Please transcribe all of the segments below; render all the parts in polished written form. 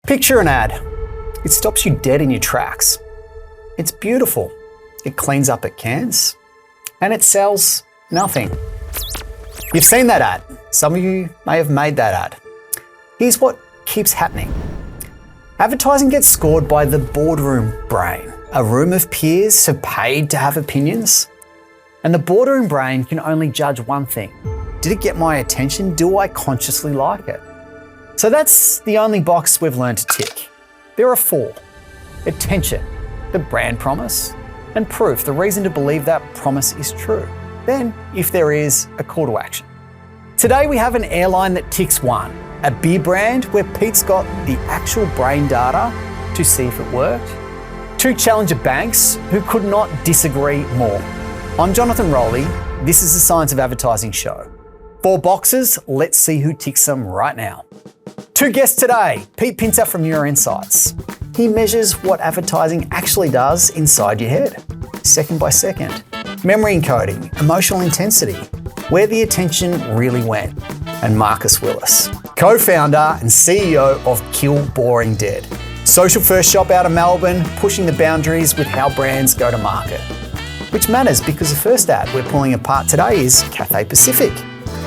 Picture an ad. It stops you dead in your tracks. It's beautiful. It cleans up at cans. And it sells nothing. You've seen that ad. Some of you may have made that ad. Here's what keeps happening. Advertising gets scored by the boardroom brain, a room of peers who are paid to have opinions. And the boardroom brain can only judge one thing. Did it get my attention? Do I consciously like it? So that's the only box we've learned to tick. There are 4. Attention, the brand promise, and proof, the reason to believe that promise is true. Then, if there is, a call to action. Today we have an airline that ticks 1, a beer brand where Pete's got the actual brain data to see if it worked. 2 challenger banks who could not disagree more. I'm Jonathan Rolley. This is the Science of Advertising show. 4 boxes, let's see who ticks them right now. 2 guests today, Pynta from Neuro Insights. He measures what advertising actually does inside your head, second by second. Memory encoding, emotional intensity, where the attention really went. And Willis, co-founder and CEO of Kill Boring Dead. Social first shop out of Melbourne, pushing the boundaries with how brands go to market. Which matters because the first ad we're pulling apart today is Cathay Pacific.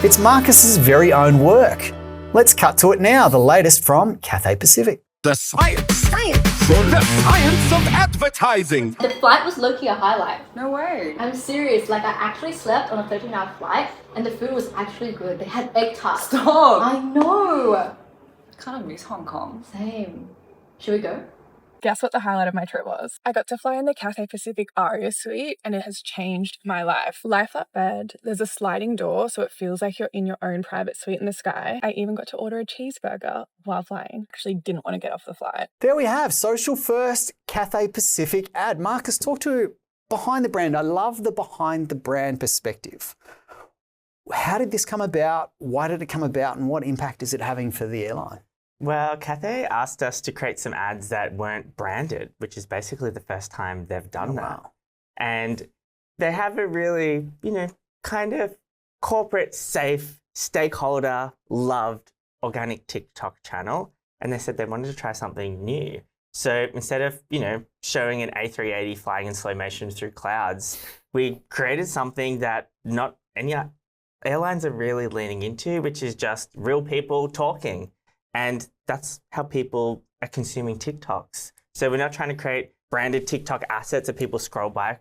It's Marcus's very own work. Let's cut to it now, the latest from Cathay Pacific. The science of advertising. The flight was low-key a highlight. No way. I'm serious. I actually slept on a 13-hour flight and the food was actually good. They had egg tarts. Stop. I know. I kind of miss Hong Kong. Same. Should we go? Guess what the highlight of my trip was? I got to fly in the Cathay Pacific Aria suite and it has changed my life. Lie flat bed, there's a sliding door so it feels like you're in your own private suite in the sky. I even got to order a cheeseburger while flying. Actually didn't want to get off the flight. There we have social first Cathay Pacific ad. Marcus, talk to behind the brand. I love the behind the brand perspective. How did this come about? Why did it come about? And what impact is it having for the airline? Well, Cathay asked us to create some ads that weren't branded, which is basically the first time they've done that. Wow. And they have a really, kind of corporate, safe, stakeholder, loved organic TikTok channel. And they said they wanted to try something new. So instead of, showing an A380 flying in slow motion through clouds, we created something that not any airlines are really leaning into, which is just real people talking. And that's how people are consuming TikToks. So we're not trying to create branded TikTok assets that people scroll by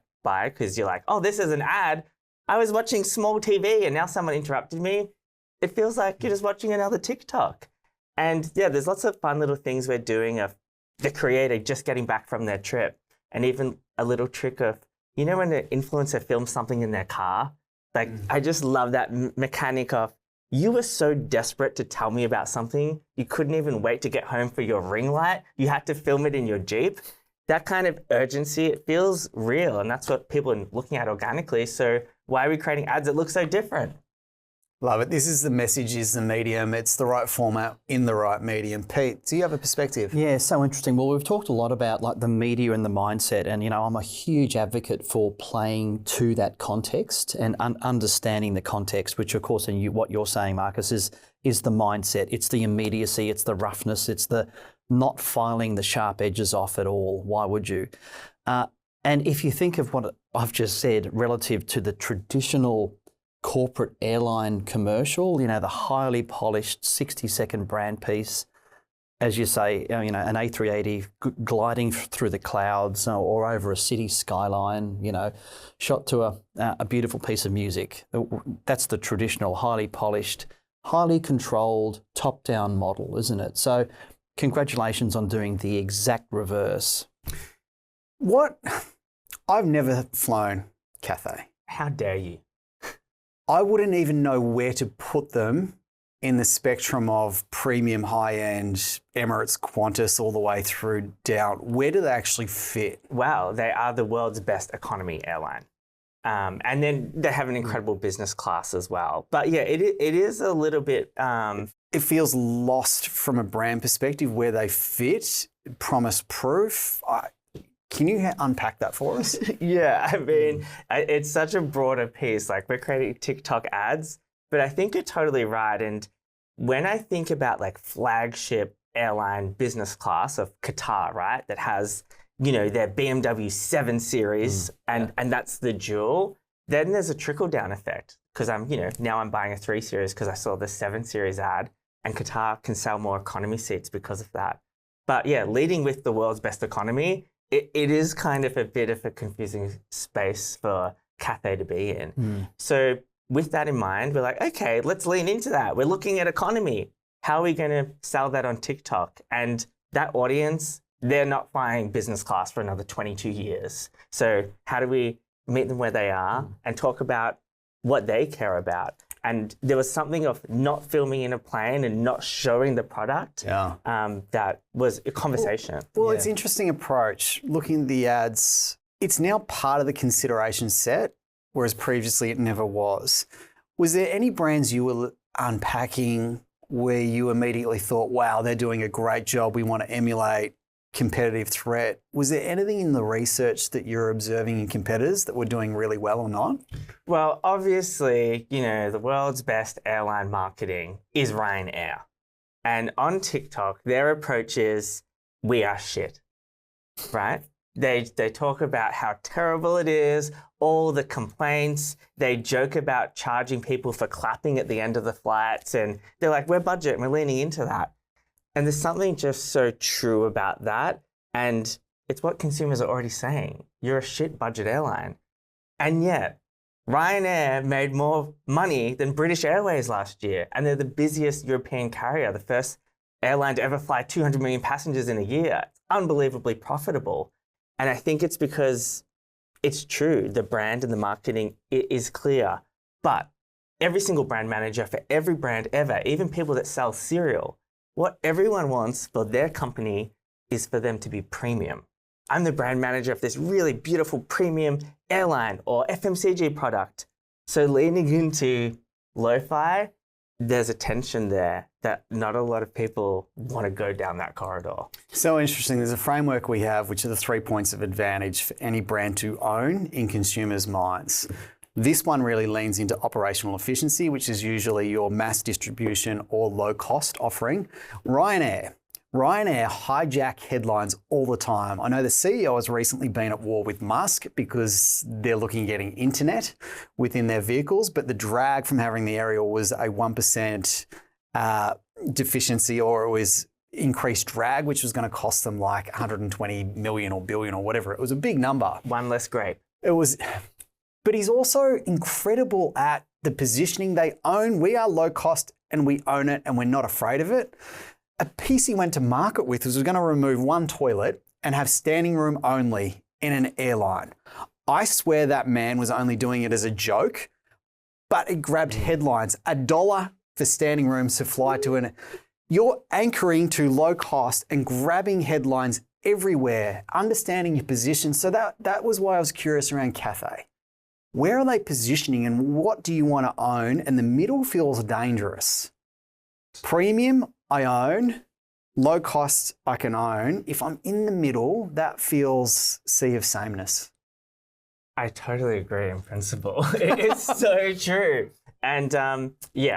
because you're like, oh, this is an ad. I was watching small TV and now someone interrupted me. It feels like you're just watching another TikTok. And yeah, there's lots of fun little things we're doing of the creator just getting back from their trip. And even a little trick of, when an influencer films something in their car? I just love that mechanic of, you were so desperate to tell me about something, you couldn't even wait to get home for your ring light. You had to film it in your Jeep. That kind of urgency, it feels real. And that's what people are looking at organically. So why are we creating ads that look so different? Love it. This is the message, is the medium. It's the right format in the right medium. Pete, do you have a perspective? Yeah, so interesting. Well, we've talked a lot about the media and the mindset, and I'm a huge advocate for playing to that context and understanding the context, which of course, and what you're saying, Marcus, is the mindset. It's the immediacy, it's the roughness, it's the not filing the sharp edges off at all. Why would you? And if you think of what I've just said relative to the traditional corporate airline commercial, the highly polished 60-second brand piece, as you say, an A380 gliding through the clouds or over a city skyline, shot to a beautiful piece of music. That's the traditional, highly polished, highly controlled, top-down model, isn't it? So congratulations on doing the exact reverse. I've never flown Cathay. How dare you? I wouldn't even know where to put them in the spectrum of premium, high-end, Emirates, Qantas, all the way through down. Where do they actually fit? Wow, they are the world's best economy airline. And then they have an incredible business class as well. But yeah, it is a little bit... It feels lost from a brand perspective where they fit, promise proof. Can you unpack that for us? Yeah, it's such a broader piece. We're creating TikTok ads, but I think you're totally right. And when I think about flagship airline business class of Qatar, right? That has, you know, their BMW 7 Series and that's the jewel. Then there's a trickle down effect because now I'm buying a 3 Series because I saw the 7 Series ad, and Qatar can sell more economy seats because of that. But yeah, leading with the world's best economy, it is kind of a bit of a confusing space for Cathay to be in. So with that in mind, we're like, okay, let's lean into that. We're looking at economy. How are we going to sell that on TikTok? And that audience, they're not flying business class for another 22 years. So how do we meet them where they are and talk about what they care about? And there was something of not filming in a plane and not showing the product that was a conversation. Well, it's an interesting approach. Looking at the ads, it's now part of the consideration set, whereas previously it never was. Was there any brands you were unpacking where you immediately thought, wow, they're doing a great job, we want to emulate, competitive threat? Was there anything in the research that you're observing in competitors that were doing really well or not? Well, obviously, you know, the world's best airline marketing is Ryanair. And on TikTok, their approach is, we are shit, right? They talk about how terrible it is, all the complaints. They joke about charging people for clapping at the end of the flights. And they're like, we're budget and we're leaning into that. And there's something just so true about that. And it's what consumers are already saying. You're a shit budget airline. And yet, Ryanair made more money than British Airways last year. And they're the busiest European carrier, the first airline to ever fly 200 million passengers in a year. It's unbelievably profitable. And I think it's because it's true. The brand and the marketing is clear. But every single brand manager for every brand ever, even people that sell cereal, what everyone wants for their company is for them to be premium. I'm the brand manager of this really beautiful premium airline or FMCG product. So leaning into lo-fi, there's a tension there that not a lot of people want to go down that corridor. So interesting. There's a framework we have, which are the 3 points of advantage for any brand to own in consumers' minds. This one really leans into operational efficiency, which is usually your mass distribution or low-cost offering. Ryanair hijack headlines all the time. I know the CEO has recently been at war with Musk because they're looking at getting internet within their vehicles, but the drag from having the aerial was a 1% deficiency, or it was increased drag, which was going to cost them like 120 million or billion or whatever. It was a big number. One less grape. It was, but he's also incredible at the positioning they own. We are low cost and we own it and we're not afraid of it. A piece he went to market with was going to remove one toilet and have standing room only in an airline. I swear that man was only doing it as a joke, but it grabbed headlines. $1 for standing rooms to fly to an... You're anchoring to low cost and grabbing headlines everywhere, understanding your position. So that was why I was curious around Cathay. Where are they positioning and what do you want to own? And the middle feels dangerous. Premium, I own. Low cost, I can own. If I'm in the middle, that feels sea of sameness. I totally agree in principle. It's so true. And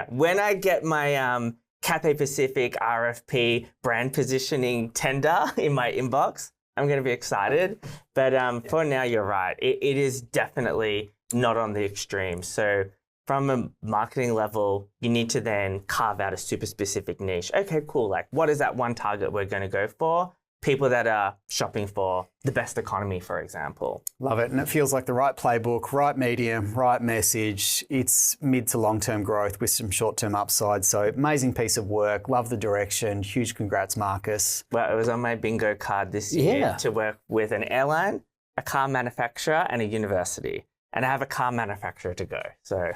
when I get my Cathay Pacific RFP brand positioning tender in my inbox, I'm going to be excited. But for now, you're right. It is definitely not on the extreme. So from a marketing level, you need to then carve out a super specific niche. Okay, cool. Like, what is that one target we're going to go for? People that are shopping for the best economy, for example. Love it. And it feels like the right playbook, right medium, right message. It's mid to long-term growth with some short-term upside. So amazing piece of work. Love the direction. Huge congrats, Marcus. Well, it was on my bingo card this year to work with an airline, a car manufacturer, and a university. And I have a car manufacturer to go. So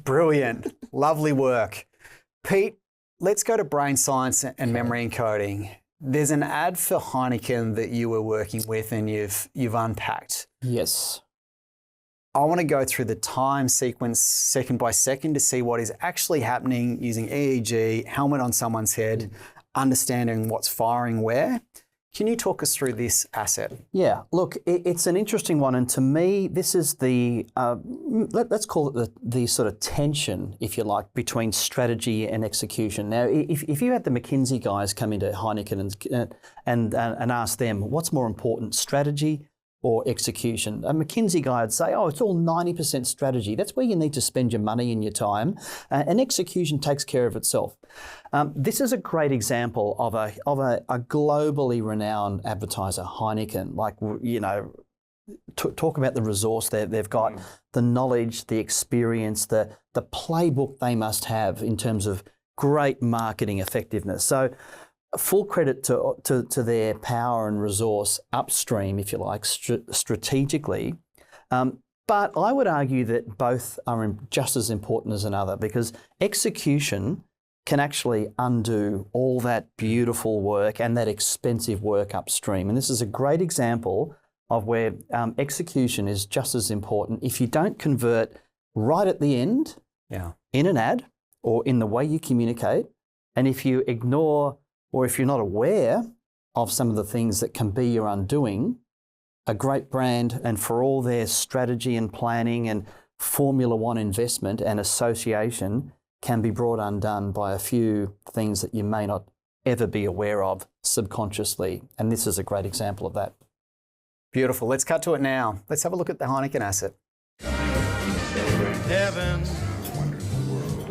brilliant. Lovely work. Pete, let's go to brain science and memory encoding. There's an ad for Heineken that you were working with and you've unpacked. Yes. I want to go through the time sequence second by second to see what is actually happening using EEG, helmet on someone's head, understanding what's firing where. Can you talk us through this asset? Yeah, look, it's an interesting one, and to me, this is the let's call it the sort of tension, if you like, between strategy and execution. Now, if you had the McKinsey guys come into Heineken and ask them what's more important, strategy or execution, a McKinsey guy would say, "Oh, it's all 90% strategy. That's where you need to spend your money and your time, and execution takes care of itself." This is a great example of a globally renowned advertiser, Heineken. Like, you know, talk about the resource they've got, the knowledge, the experience, the playbook they must have in terms of great marketing effectiveness. So, full credit to their power and resource upstream, if you like, strategically. But I would argue that both are just as important as another, because execution can actually undo all that beautiful work and that expensive work upstream. And this is a great example of where execution is just as important. If you don't convert right at the end in an ad or in the way you communicate, and if you ignore or if you're not aware of some of the things that can be your undoing, a great brand, and for all their strategy and planning and Formula One investment and association, can be brought undone by a few things that you may not ever be aware of subconsciously. And this is a great example of that. Beautiful. Let's cut to it now. Let's have a look at the Heineken asset. Heaven.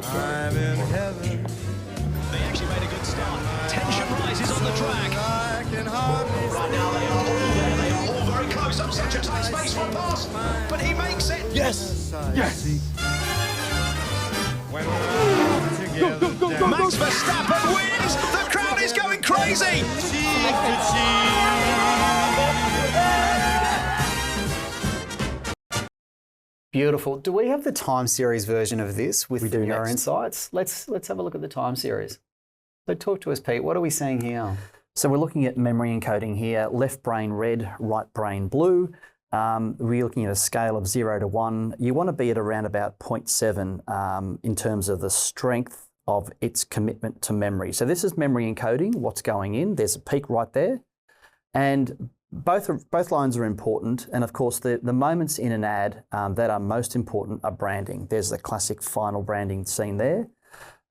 I'm in heaven. They actually made a good start. Tension rises on the track. I can hardly Right now they are all there. They are all very close. Up such a tight space for a pass. But he makes it. Yes. Yes. When we're together, down Max Verstappen wins. The crowd is going crazy. cheek to cheek. Beautiful. Do we have the time series version of this with the Neuro next. Insights? Let's have a look at the time series. So talk to us, Pete. What are we seeing here? So we're looking at memory encoding here, left brain red, right brain blue. We're looking at a scale of 0 to 1. You want to be at around about 0.7 in terms of the strength of its commitment to memory. So this is memory encoding, what's going in. There's a peak right there. And both lines are important. And of course, the moments in an ad that are most important are branding. There's the classic final branding scene there.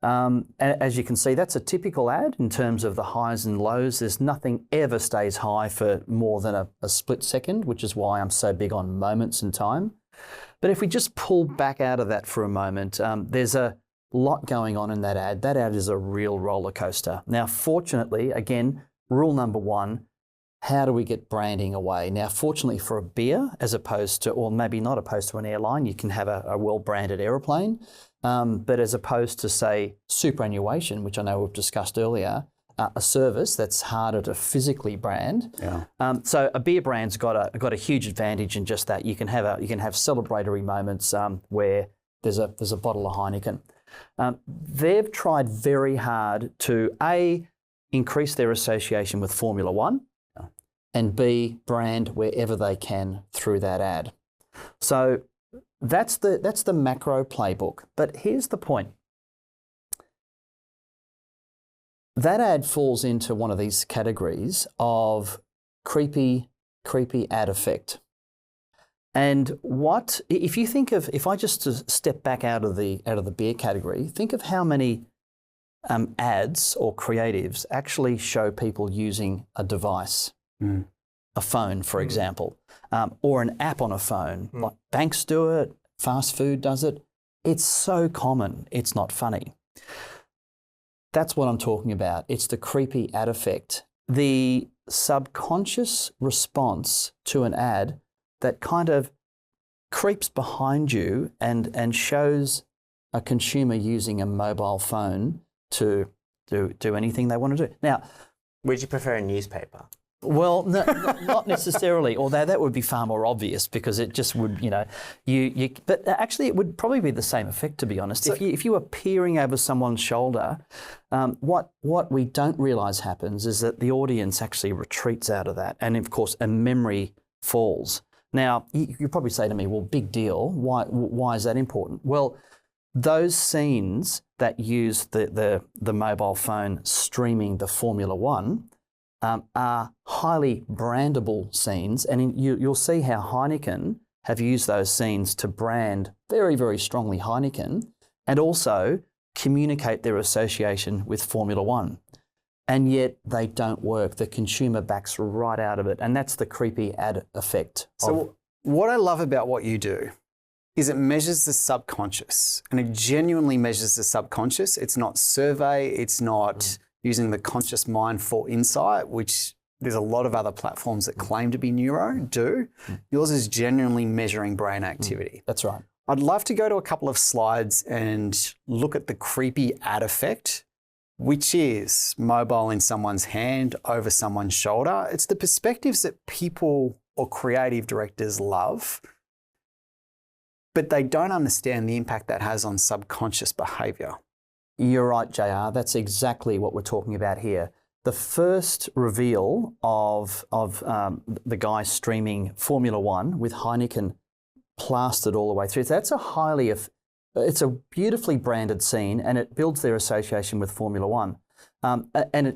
As you can see, that's a typical ad in terms of the highs and lows. There's nothing ever stays high for more than a split second, which is why I'm so big on moments in time. But if we just pull back out of that for a moment, there's a lot going on in that ad. That ad is a real roller coaster. Now, fortunately, again, rule number one, how do we get branding away? Now, fortunately for a beer, as opposed to, or maybe not opposed to an airline, you can have a well-branded aeroplane. But as opposed to, say, superannuation, which I know we've discussed earlier, a service that's harder to physically brand. Yeah. So a beer brand's got a huge advantage in just that. You can have celebratory moments where there's a bottle of Heineken. They've tried very hard to increase their association with Formula One, and B, brand wherever they can through that ad. So that's the macro playbook. But here's the point. That ad falls into one of these categories of creepy ad effect. And if I just step back out of the beer category, think of how many ads or creatives actually show people using a device. A phone, for example, or an app on a phone. Like banks do it, fast food does it. It's so common, it's not funny. That's what I'm talking about. It's the creepy ad effect. The subconscious response to an ad that kind of creeps behind you and shows a consumer using a mobile phone to do anything they want to do. Now, Would you prefer a newspaper? well, no, not necessarily, although that would be far more obvious because it just would, but actually it would probably be the same effect, to be honest. So, if you were peering over someone's shoulder, what we don't realise happens is that the audience actually retreats out of that, and of course a memory falls. Now, you probably say to me, well, big deal, why is that important? Well, those scenes that use the mobile phone streaming the Formula One are highly brandable scenes, and you'll see how Heineken have used those scenes to brand very, very strongly Heineken and also communicate their association with Formula One. And yet they don't work. The consumer backs right out of it. And that's the creepy ad effect. So what I love about what you do is it measures the subconscious, and it genuinely measures the subconscious. It's not survey, it's not using the conscious mind for insight, which there's a lot of other platforms that claim to be neuro do. Yours is genuinely measuring brain activity. That's right. I'd love to go to a couple of slides and look at the creepy ad effect, which is mobile in someone's hand over someone's shoulder. It's the perspectives that people or creative directors love, but they don't understand the impact that has on subconscious behaviour. You're right, JR. That's exactly what we're talking about here. The first reveal of the guy streaming Formula One with Heineken plastered all the way through. That's it's a beautifully branded scene, and it builds their association with Formula One.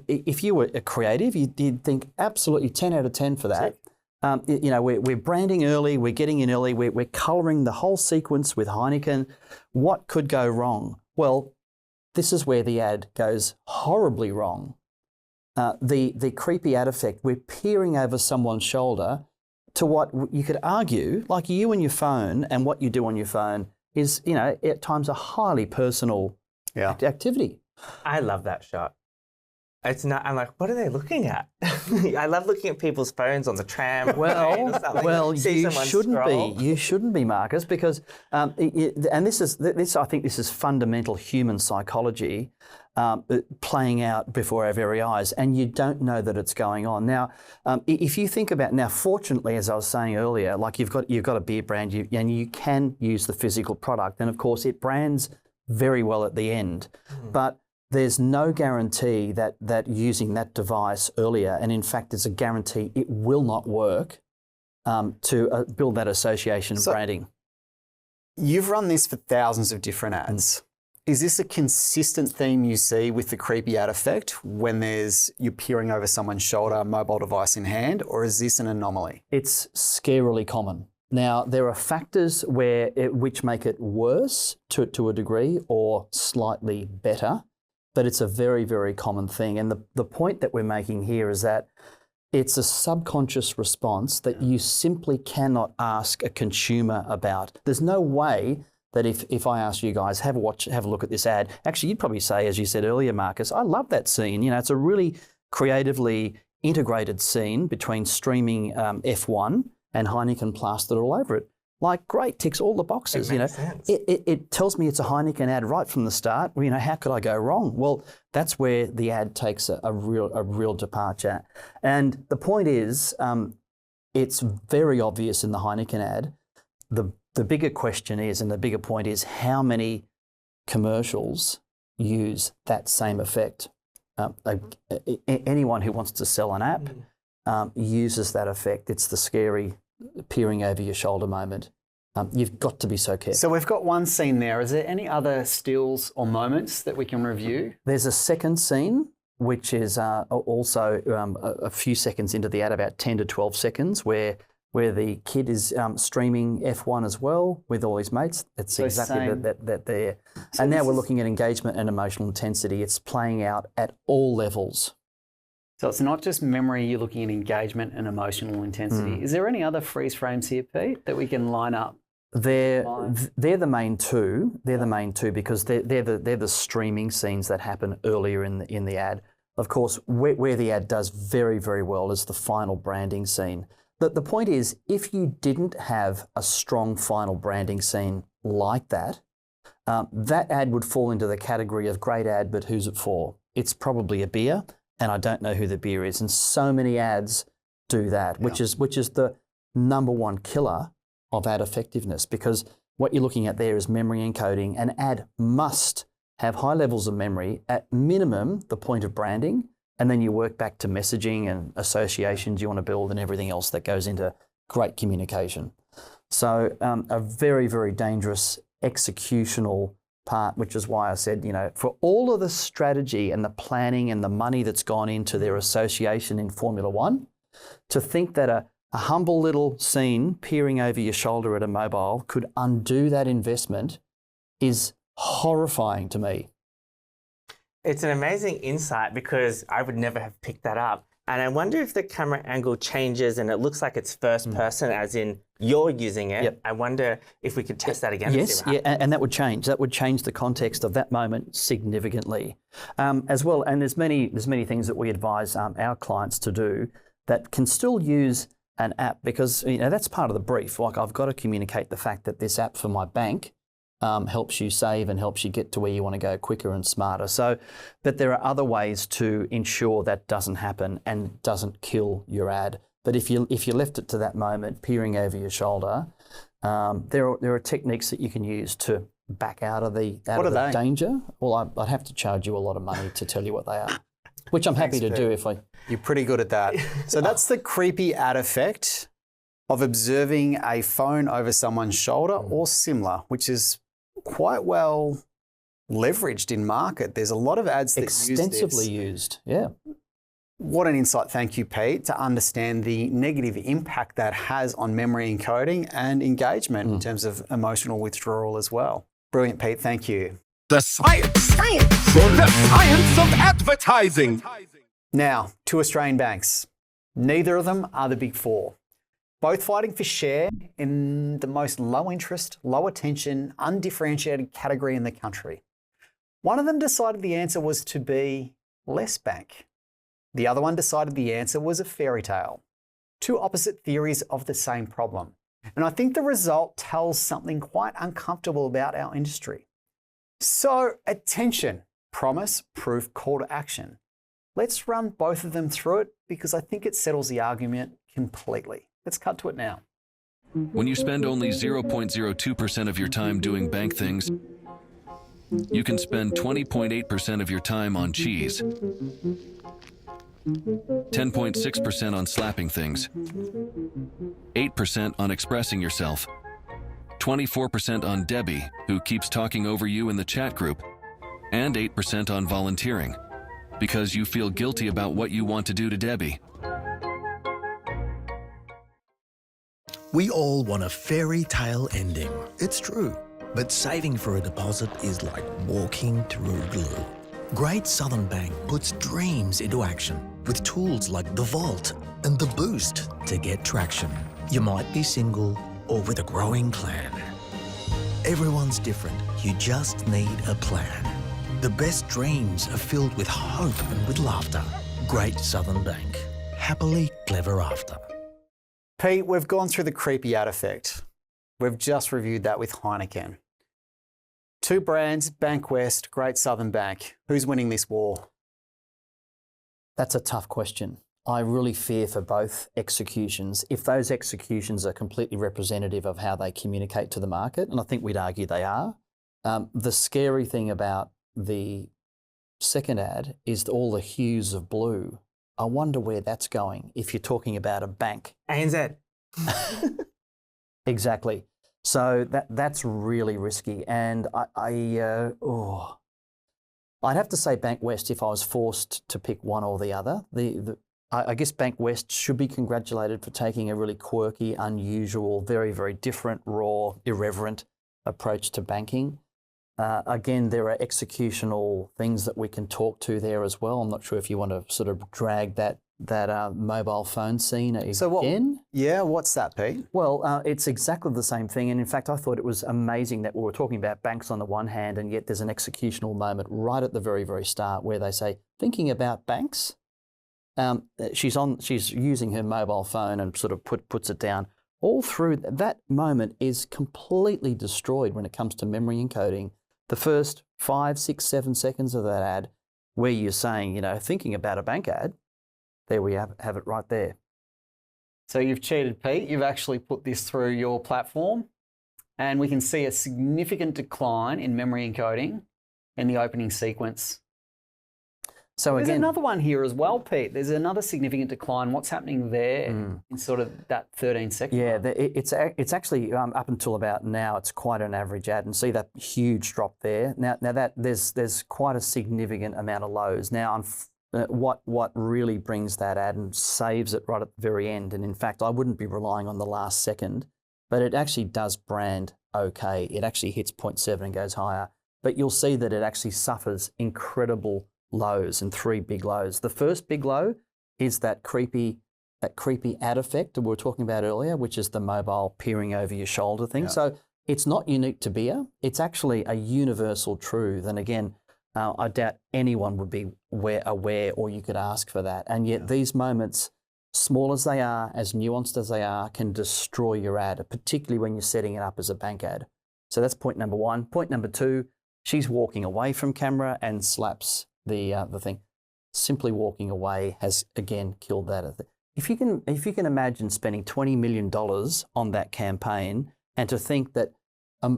If you were a creative, you'd think absolutely 10 out of 10 for that. We're branding early, we're getting in early, we're colouring the whole sequence with Heineken. What could go wrong? Well, this is where the ad goes horribly wrong. The creepy ad effect, we're peering over someone's shoulder to what you could argue, like you and your phone and what you do on your phone is, at times a highly personal activity. I love that shot. It's not. I'm like, what are they looking at? I love looking at people's phones on the tram. Well, you shouldn't be. You shouldn't be, Marcus, because and this. I think this is fundamental human psychology playing out before our very eyes, and you don't know that it's going on. Now, if you think about fortunately, as I was saying earlier, like you've got a beer brand, and you can use the physical product, and of course it brands very well at the end, but there's no guarantee that using that device earlier, and in fact there's a guarantee it will not work to build that association and branding. You've run this for thousands of different ads. Is this a consistent theme you see with the creepy ad effect when you're peering over someone's shoulder, mobile device in hand, or is this an anomaly? It's scarily common. Now, there are factors which make it worse to a degree or slightly better, but it's a very, very common thing. And the point that we're making here is that it's a subconscious response that you simply cannot ask a consumer about. There's no way that if I ask you guys, have a look at this ad, actually you'd probably say, as you said earlier, Marcus, I love that scene. It's a really creatively integrated scene between streaming F1 and Heineken plastered all over it. Like, great, ticks all the boxes. It makes sense. It tells me it's a Heineken ad right from the start. How could I go wrong? Well, that's where the ad takes a real departure. And the point is, it's very obvious in the Heineken ad. The bigger question is, and the bigger point is, how many commercials use that same effect? Anyone who wants to sell an app uses that effect. It's the scary peering over your shoulder moment. You've got to be so careful. So we've got one scene there. Is there any other stills or moments that we can review? There's a second scene, which is also a few seconds into the ad, about 10 to 12 seconds, where the kid is streaming F1 as well with all his mates. It's so exactly that there. So and now we're looking at engagement and emotional intensity. It's playing out at all levels. So it's not just memory, you're looking at engagement and emotional intensity. Is there any other freeze frames here, Pete, that we can line up? They're the main two. They're the main two because they're the streaming scenes that happen earlier in the ad. Of course, where the ad does very, very well is the final branding scene. The point is, if you didn't have a strong final branding scene like that, that ad would fall into the category of great ad, but who's it for? It's probably a beer, and I don't know who the beer is. And so many ads do that, which is the number one killer of ad effectiveness, because what you're looking at there is memory encoding. An ad must have high levels of memory, at minimum the point of branding, and then you work back to messaging and associations you want to build and everything else that goes into great communication. So a very, very dangerous executional part, which is why I said, for all of the strategy and the planning and the money that's gone into their association in Formula One, To think that a humble little scene peering over your shoulder at a mobile could undo that investment is horrifying to me. It's an amazing insight because I would never have picked that up. And I wonder if the camera angle changes and it looks like it's first person, as in you're using it. Yep. I wonder if we could test that again. Yes, and see what happens. and that would change. That would change the context of that moment significantly, as well. And there's many things that we advise our clients to do that can still use an app, because that's part of the brief. Like, I've got to communicate the fact that this app for my bank helps you save and helps you get to where you want to go quicker and smarter. So, but there are other ways to ensure that doesn't happen and doesn't kill your ad. But if you left it to that moment, peering over your shoulder, there are techniques that you can use to back out of the danger. Well, I'd have to charge you a lot of money to tell you what they are, which I'm happy to do if I. You're pretty good at that. So that's the creepy ad effect of observing a phone over someone's shoulder or similar, which is quite well leveraged in market. There's a lot of ads that extensively use this. used. Yeah. What an insight. Thank you, Pete, to understand the negative impact that has on memory encoding and engagement in terms of emotional withdrawal as well. Brilliant, Pete. Thank you. The science. The science of advertising. Now, two Australian banks. Neither of them are the big four. Both fighting for share in the most low interest, low attention, undifferentiated category in the country. One of them decided the answer was to be less bank. The other one decided the answer was a fairy tale. Two opposite theories of the same problem. And I think the result tells something quite uncomfortable about our industry. So, attention, promise, proof, call to action. Let's run both of them through it because I think it settles the argument completely. Let's cut to it now. When you spend only 0.02% of your time doing bank things, you can spend 20.8% of your time on cheese, 10.6% on slapping things, 8% on expressing yourself, 24% on Debbie, who keeps talking over you in the chat group, and 8% on volunteering, because you feel guilty about what you want to do to Debbie. We all want a fairy tale ending. It's true. But saving for a deposit is like walking through glue. Great Southern Bank puts dreams into action with tools like the Vault and the Boost to get traction. You might be single or with a growing clan. Everyone's different. You just need a plan. The best dreams are filled with hope and with laughter. Great Southern Bank. Happily clever after. Pete, we've gone through the creepy ad effect. We've just reviewed that with Heineken. Two brands, Bankwest, Great Southern Bank. Who's winning this war? That's a tough question. I really fear for both executions. If those executions are completely representative of how they communicate to the market, and I think we'd argue they are, the scary thing about the second ad is all the hues of blue. I wonder where that's going if you're talking about a bank. ANZ. Exactly. So that's really risky. And I'd have to say Bankwest if I was forced to pick one or the other. I guess Bankwest should be congratulated for taking a really quirky, unusual, very, very different, raw, irreverent approach to banking. Again, there are executional things that we can talk to there as well. I'm not sure if you want to sort of drag that mobile phone scene again. So what's that, Pete? Well, it's exactly the same thing. And in fact, I thought it was amazing that we were talking about banks on the one hand, and yet there's an executional moment right at the very, very start where they say, thinking about banks. She's using her mobile phone and sort of puts it down. All through that moment is completely destroyed when it comes to memory encoding. The first 5, 6, 7 seconds of that ad where you're saying, thinking about a bank ad, there we have it right there. So you've cheated, Pete. You've actually put this through your platform and we can see a significant decline in memory encoding in the opening sequence. So There's again, another one here as well, Pete. There's another significant decline. What's happening there in sort of that 13 seconds? Yeah, it's actually up until about now, it's quite an average ad, and see that huge drop there. Now that there's quite a significant amount of lows. Now, what really brings that ad and saves it right at the very end. And in fact, I wouldn't be relying on the last second, but it actually does brand okay. It actually hits 0.7 and goes higher. But you'll see that it actually suffers incredible lows and 3 big lows. The first big low is that creepy ad effect that we were talking about earlier, which is the mobile peering over your shoulder thing. Yeah. So it's not unique to beer. It's actually a universal truth. And again, I doubt anyone would be aware or you could ask for that. And yet these moments, small as they are, as nuanced as they are, can destroy your ad, particularly when you're setting it up as a bank ad. So that's point number 1. Point number 2, she's walking away from camera and slaps the thing. Simply walking away has, again, killed that. If you can imagine spending $20 million on that campaign and to think that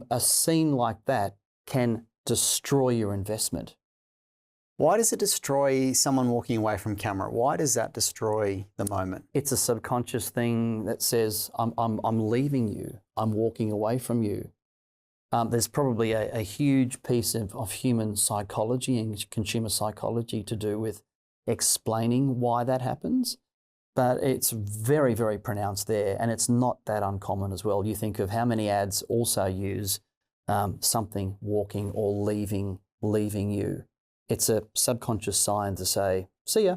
a scene like that can destroy your investment. Why does it destroy someone walking away from camera? Why does that destroy the moment? It's a subconscious thing that says, I'm leaving you. I'm walking away from you. There's probably a huge piece of human psychology and consumer psychology to do with explaining why that happens. But it's very, very pronounced there, and it's not that uncommon as well. You think of how many ads also use something walking or leaving you. It's a subconscious sign to say, see ya.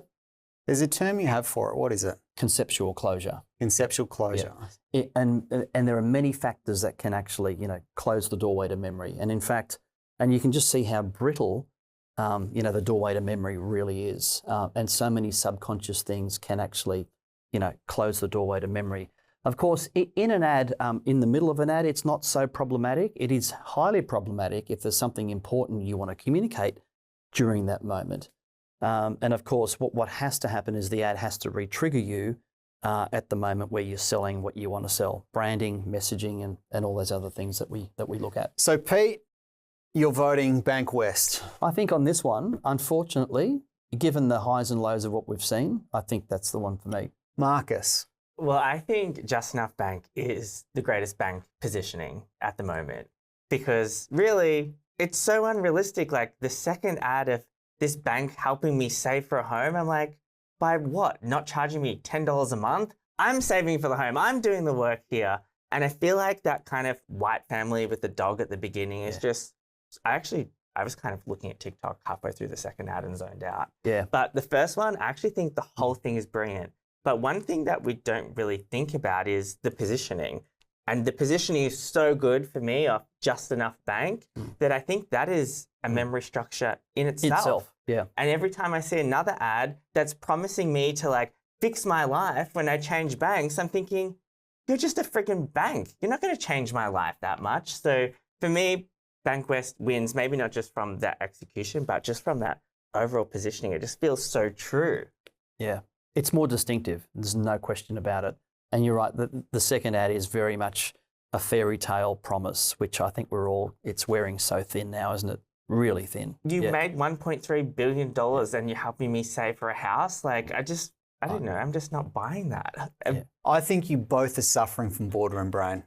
There's a term you have for it. What is it? Conceptual closure. Conceptual closure. Yeah. And there are many factors that can actually, close the doorway to memory. And in fact, and you can just see how brittle, the doorway to memory really is. And so many subconscious things can actually, close the doorway to memory. Of course, in an ad, in the middle of an ad, it's not so problematic. It is highly problematic if there's something important you want to communicate during that moment. And of course, what has to happen is the ad has to re-trigger you at the moment where you're selling what you want to sell. Branding, messaging, and all those other things that we look at. So Pete, you're voting Bankwest. I think on this one, unfortunately, given the highs and lows of what we've seen, I think that's the one for me. Marcus. Well, I think Just Enough Bank is the greatest bank positioning at the moment because really it's so unrealistic. Like the second ad of this bank helping me save for a home, I'm like, by what? Not charging me $10 a month? I'm saving for the home. I'm doing the work here. And I feel like that kind of white family with the dog at the beginning is just, I was kind of looking at TikTok halfway through the second ad and zoned out. Yeah. But the first one, I actually think the whole thing is brilliant. But one thing that we don't really think about is the positioning. And the positioning is so good for me of Just Enough Bank that I think that is a memory structure in itself. Yeah. And every time I see another ad that's promising me to like fix my life when I change banks, I'm thinking, you're just a freaking bank. You're not going to change my life that much. So for me, Bankwest wins, maybe not just from that execution, but just from that overall positioning. It just feels so true. Yeah. It's more distinctive. There's no question about it. And you're right, the second ad is very much a fairy tale promise, which I think it's wearing so thin now, isn't it? Really thin. You made $1.3 billion and you're helping me save for a house? Like, I don't know, I'm just not buying that. Yeah. I think you both are suffering from boardroom brain.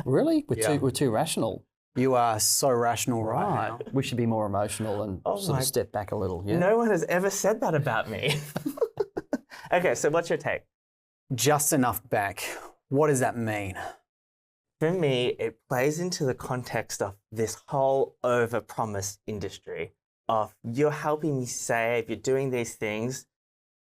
Really? We're too rational. You are so rational right now. We should be more emotional and sort of step back a little. Yeah? No one has ever said that about me. Okay, so what's your take? Just Enough Bank. What does that mean? For me, it plays into the context of this whole over-promised industry of you're helping me save, you're doing these things.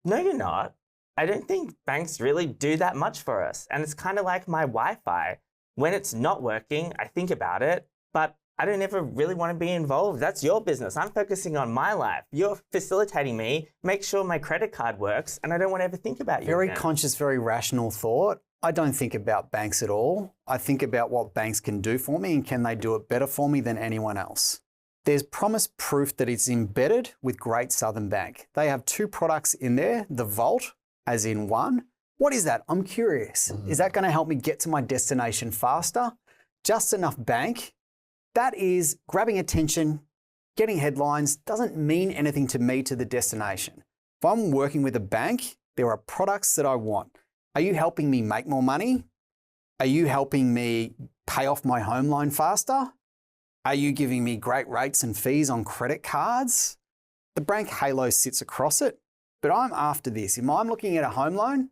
No, you're not. I don't think banks really do that much for us. And it's kind of like my Wi-Fi. When it's not working, I think about it, but I don't ever really want to be involved. That's your business. I'm focusing on my life. You're facilitating me, make sure my credit card works, and I don't want to ever think about you Very again. conscious, very rational thought. I don't think about banks at all. I think about what banks can do for me and can they do it better for me than anyone else. There's promise proof that it's embedded with Great Southern Bank. They have 2 products in there, the Vault, as in one. What is that? I'm curious. Is that going to help me get to my destination faster? Just Enough Bank. That is grabbing attention, getting headlines, doesn't mean anything to me to the destination. If I'm working with a bank, there are products that I want. Are you helping me make more money? Are you helping me pay off my home loan faster? Are you giving me great rates and fees on credit cards? The bank halo sits across it. but I'm after this. Am I looking at a home loan?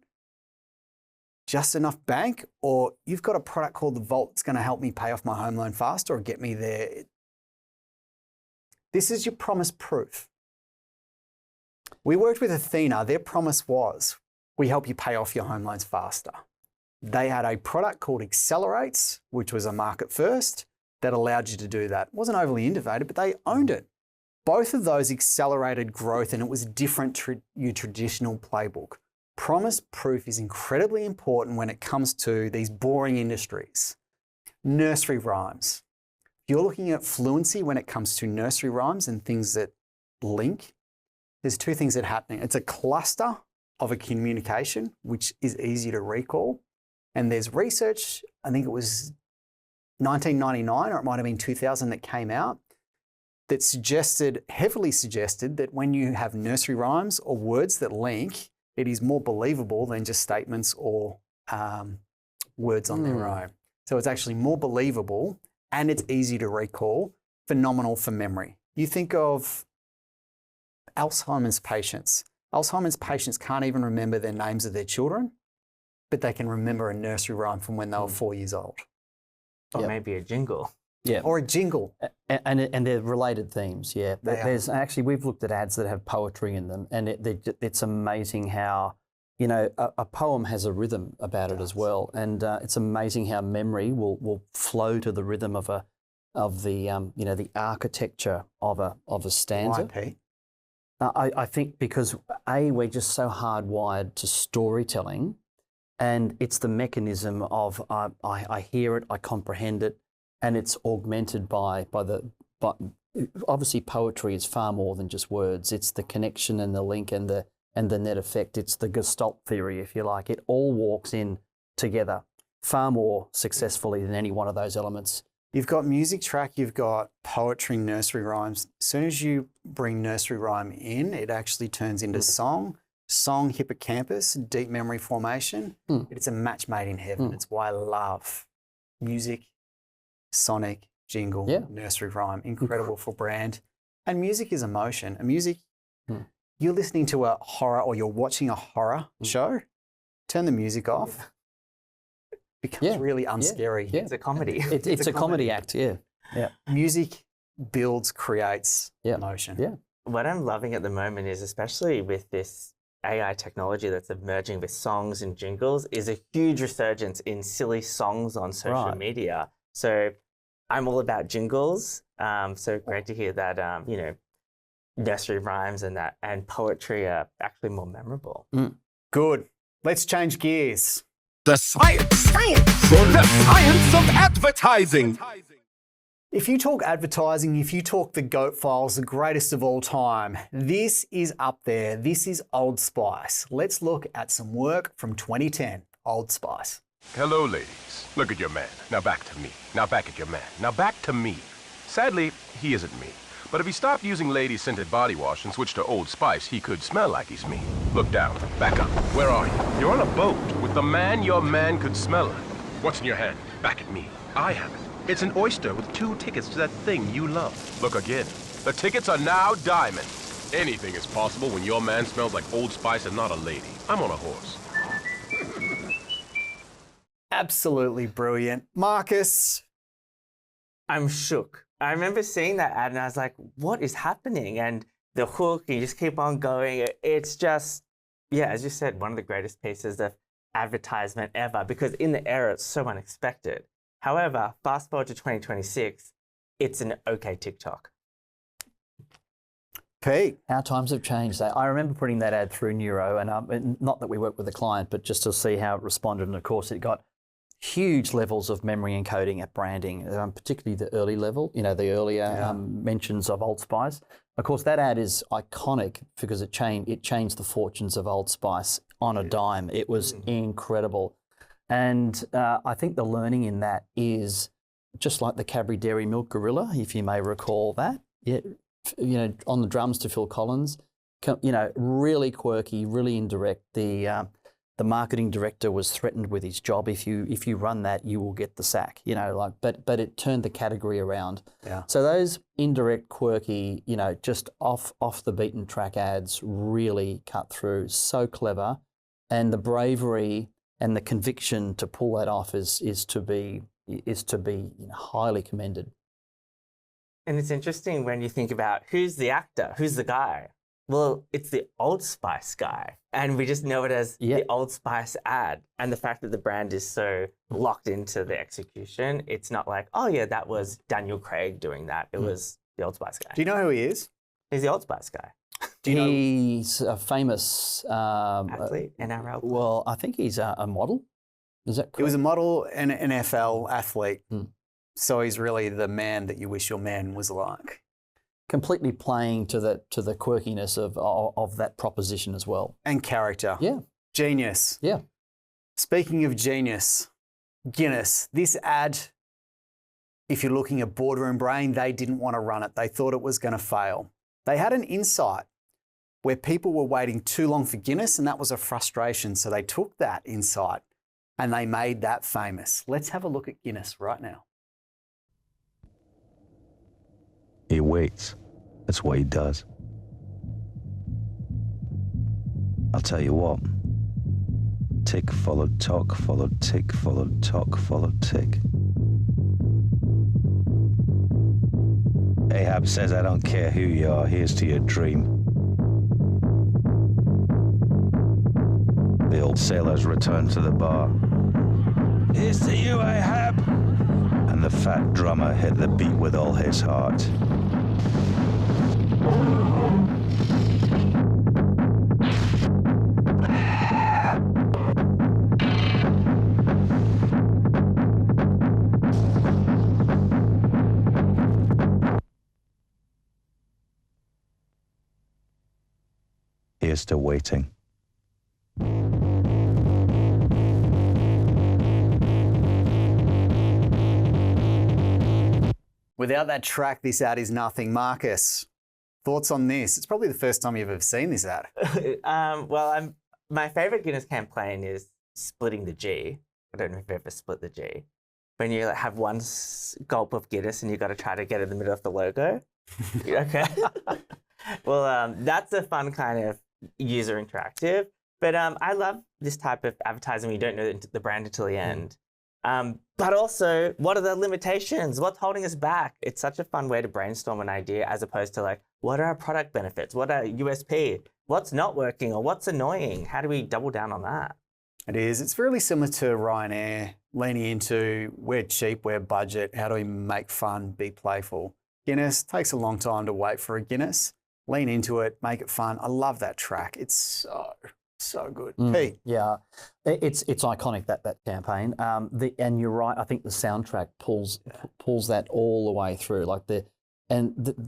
Just enough bank, or you've got a product called the Vault that's going to help me pay off my home loan faster or get me there. This is your promise proof. We worked with Athena. Their promise was, we help you pay off your home loans faster. They had a product called Accelerates, which was a market first that allowed you to do that. It wasn't overly innovative, but they owned it. Both of those accelerated growth, and it was different to your traditional playbook. Promise proof is incredibly important when it comes to these boring industries. Nursery rhymes. You're looking at fluency when it comes to nursery rhymes and things that link. There's two things that are happening. It's a cluster of a communication, which is easy to recall. And there's research, I think it was 1999 or it might have been 2000 that came out, that heavily suggested that when you have nursery rhymes or words that link, it is more believable than just statements or words on their own. So it's actually more believable and it's easy to recall, phenomenal for memory. You think of Alzheimer's patients. Alzheimer's patients can't even remember their names of their children, but they can remember a nursery rhyme from when they were 4 years old. Or maybe a jingle. Yeah. Or a jingle. And they're related themes, yeah. There's actually, we've looked at ads that have poetry in them, and it's amazing how, you know, a poem has a rhythm about it as well. And it's amazing how memory will flow to the rhythm of the architecture of a stanza. Why, Pete? I think because we're just so hardwired to storytelling, and it's the mechanism of I hear it, I comprehend it, and it's augmented by obviously poetry is far more than just words. It's the connection and the link and the net effect. It's the Gestalt theory, if you like. It all walks in together far more successfully than any one of those elements. You've got music track, you've got poetry, nursery rhymes. As soon as you bring nursery rhyme in, it actually turns into song. Song, hippocampus, deep memory formation. It's a match made in heaven. It's why I love music, sonic, jingle, nursery rhyme. Incredible for brand. And music is emotion. And music, you're listening to a horror or you're watching a horror show, turn the music off. It becomes really unscary. It's a comedy. It's a comedy act, yeah. Music builds, creates emotion. Yeah. What I'm loving at the moment is, especially with this AI technology that's emerging with songs and jingles, is a huge resurgence in silly songs on social media. So I'm all about jingles. So great to hear that, nursery rhymes and poetry are actually more memorable. Good. Let's change gears. The science of advertising. If you talk advertising, if you talk the GOAT files, the greatest of all time, this is up there. This is Old Spice. Let's look at some work from 2010. Old Spice. Hello, ladies. Look at your man. Now back to me. Now back at your man. Now back to me. Sadly, he isn't me. But if he stopped using lady-scented body wash and switched to Old Spice, he could smell like he's me. Look down. Back up. Where are you? You're on a boat with the man your man could smell like. What's in your hand? Back at me. I have it. It's an oyster with 2 tickets to that thing you love. Look again. The tickets are now diamonds. Anything is possible when your man smells like Old Spice and not a lady. I'm on a horse. Absolutely brilliant. Marcus. I'm shook. I remember seeing that ad and I was like, what is happening? And the hook, you just keep on going. It's just, as you said, one of the greatest pieces of advertisement ever, because in the era, it's so unexpected. However, fast forward to 2026, it's an okay TikTok. Pete. Our times have changed. I remember putting that ad through Neuro, and not that we worked with a client, but just to see how it responded. And of course, it got huge levels of memory encoding at branding, particularly the early level, the earlier mentions of Old Spice. Of course, that ad is iconic because it changed the fortunes of Old Spice on a dime. It was incredible. And I think the learning in that is just like the Cadbury Dairy Milk Gorilla, if you may recall that. On the drums to Phil Collins, really quirky, really indirect. The the marketing director was threatened with his job. If you run that, you will get the sack. You know, like, but it turned the category around. Yeah. So those indirect, quirky, you know, just off the beaten track ads really cut through. So clever, and the bravery and the conviction to pull that off is to be highly commended. And it's interesting when you think about who's the actor, who's the guy. Well, it's the Old Spice guy, and we just know it as the Old Spice ad. And the fact that the brand is so locked into the execution, it's not like, oh yeah, that was Daniel Craig doing that. It was the Old Spice guy. Do you know who he is? He's the Old Spice guy. He's a famous athlete, NRL. Well, I think he's a model. Is that correct? He was a model and an NFL athlete. So he's really the man that you wish your man was like. Completely playing to the quirkiness of that proposition as well. And character. Yeah. Genius. Yeah. Speaking of genius, Guinness, this ad, if you're looking at Boardroom Brain, they didn't want to run it. They thought it was going to fail. They had an insight where people were waiting too long for Guinness, and that was a frustration. So they took that insight and they made that famous. Let's have a look at Guinness right now. He waits. That's what he does. I'll tell you what. Tick followed tock, followed tick, followed tock, followed tick. Ahab says, I don't care who you are, here's to your dream. The old sailors returned to the bar. Here's to you, Ahab! And the fat drummer hit the beat with all his heart. Here's to waiting. Without that track, this ad is nothing. Marcus, thoughts on this? It's probably the first time you've ever seen this ad. My favorite Guinness campaign is splitting the G. I don't know if you've ever split the G. When you have one gulp of Guinness and you've got to try to get it in the middle of the logo. Okay. Well, that's a fun kind of user interactive. But I love this type of advertising where you don't know the brand until the end. But also, what are the limitations? What's holding us back? It's such a fun way to brainstorm an idea as opposed to like, what are our product benefits? What are USP? What's not working or what's annoying? How do we double down on that? It is. It's really similar to Ryanair, leaning into we're cheap, we're budget. How do we make fun, be playful? Guinness takes a long time to wait for a Guinness. Lean into it, make it fun. I love that track. It's so good. Pete. Yeah, it's iconic, that campaign. And you're right. I think the soundtrack pulls that all the way through. Like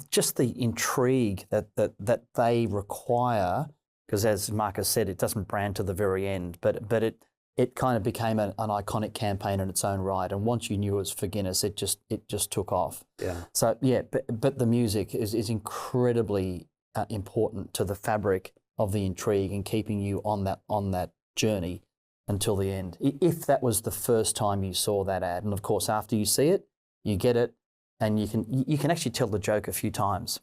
just the intrigue that they require. Because as Marcus said, it doesn't brand to the very end, but it kind of became an iconic campaign in its own right. And once you knew it was for Guinness, it just took off. Yeah. So yeah, but the music is incredibly important to the fabric of the intrigue and keeping you on that journey until the end. If that was the first time you saw that ad, and of course after you see it, you get it, and you can actually tell the joke a few times.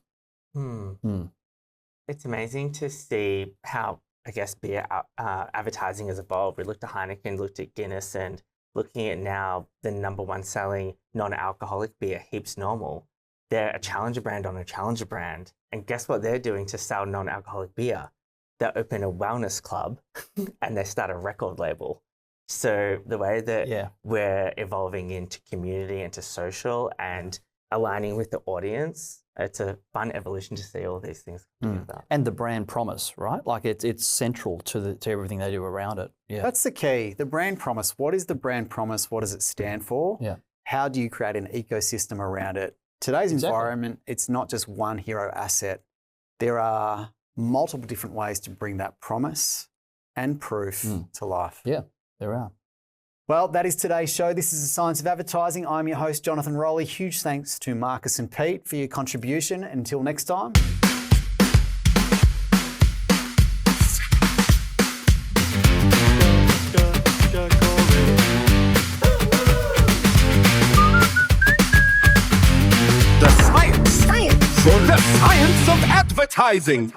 It's amazing to see how, I guess, beer advertising has evolved. We looked at Heineken, looked at Guinness, and looking at now the #1 selling non-alcoholic beer, Heaps Normal. They're a challenger brand on a challenger brand. And guess what they're doing to sell non-alcoholic beer? They open a wellness club and they start a record label. So the way that we're evolving into community, into social, and aligning with the audience, it's a fun evolution to see all these things together. And the brand promise, right? Like it's central to everything they do around it. Yeah, that's the key. The brand promise. What is the brand promise? What does it stand for? Yeah. How do you create an ecosystem around it? Today's environment, it's not just one hero asset. There are multiple different ways to bring that promise and proof to life. Yeah, there are. Well, that is today's show. This is The Science of Advertising. I'm your host, Jonathan Rolley. Huge thanks to Marcus and Pete for your contribution. Until next time. advertising.